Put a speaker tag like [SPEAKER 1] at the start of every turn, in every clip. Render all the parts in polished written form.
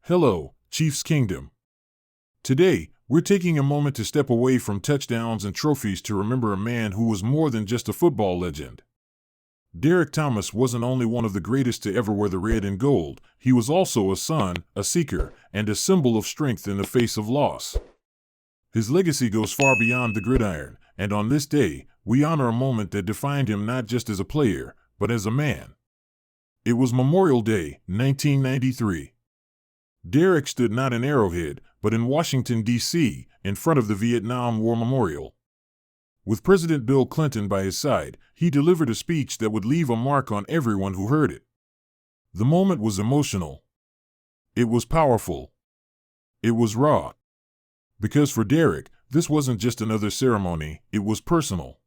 [SPEAKER 1] Hello, Chiefs Kingdom. Today, we're taking a moment to step away from touchdowns and trophies to remember a man who was more than just a football legend. Derrick Thomas wasn't only one of the greatest to ever wear the red and gold, he was also a son, a seeker, and a symbol of strength in the face of loss. His legacy goes far beyond the gridiron, and on this day, we honor a moment that defined him not just as a player, but as a man. It was Memorial Day, 1993. Derrick stood not in Arrowhead, but in Washington, D.C., in front of the Vietnam War Memorial. With President Bill Clinton by his side, he delivered a speech that would leave a mark on everyone who heard it. The moment was emotional. It was powerful. It was raw. Because for Derrick, this wasn't just another ceremony, it was personal.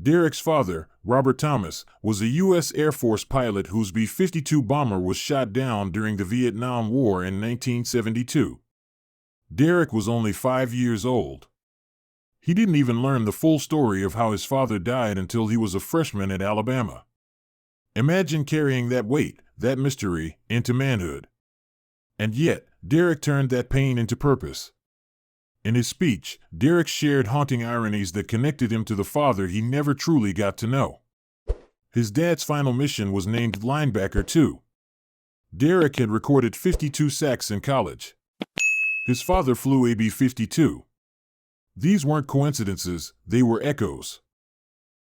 [SPEAKER 1] Derrick's father, Robert Thomas, was a U.S. Air Force pilot whose B-52 bomber was shot down during the Vietnam War in 1972. Derrick was only 5 years old. He didn't even learn the full story of how his father died until he was a freshman at Alabama. Imagine carrying that weight, that mystery, into manhood. And yet, Derrick turned that pain into purpose. In his speech, Derrick shared haunting ironies that connected him to the father he never truly got to know. His dad's final mission was named linebacker too. Derrick had recorded 52 sacks in college. His father flew a B-52. These weren't coincidences, they were echoes.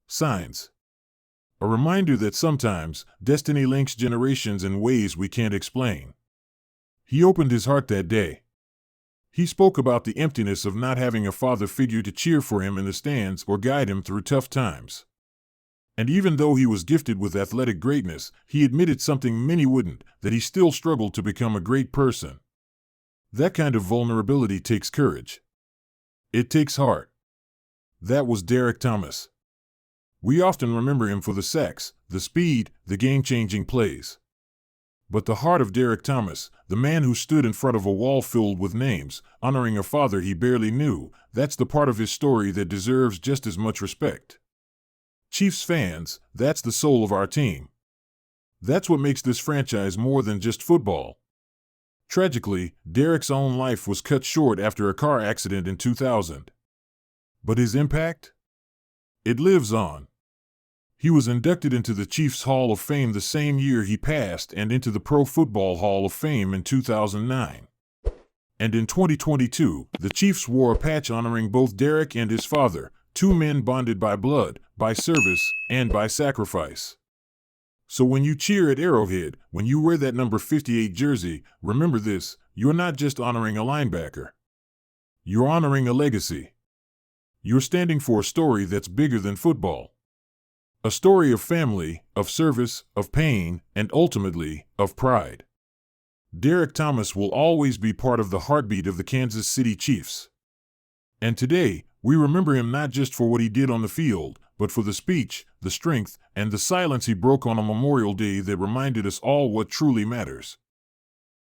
[SPEAKER 1] Signs. A reminder that sometimes, destiny links generations in ways we can't explain. He opened his heart that day. He spoke about the emptiness of not having a father figure to cheer for him in the stands or guide him through tough times. And even though he was gifted with athletic greatness, he admitted something many wouldn't, that he still struggled to become a great person. That kind of vulnerability takes courage. It takes heart. That was Derrick Thomas. We often remember him for the sacks, the speed, the game-changing plays. But the heart of Derrick Thomas, the man who stood in front of a wall filled with names, honoring a father he barely knew, that's the part of his story that deserves just as much respect. Chiefs fans, that's the soul of our team. That's what makes this franchise more than just football. Tragically, Derrick's own life was cut short after a car accident in 2000. But his impact? It lives on. He was inducted into the Chiefs Hall of Fame the same year he passed and into the Pro Football Hall of Fame in 2009. And in 2022, the Chiefs wore a patch honoring both Derrick and his father, two men bonded by blood, by service, and by sacrifice. So when you cheer at Arrowhead, when you wear that number 58 jersey, remember this, you're not just honoring a linebacker. You're honoring a legacy. You're standing for a story that's bigger than football. A story of family, of service, of pain, and ultimately, of pride. Derrick Thomas will always be part of the heartbeat of the Kansas City Chiefs. And today, we remember him not just for what he did on the field, but for the speech, the strength, and the silence he broke on a Memorial Day that reminded us all what truly matters.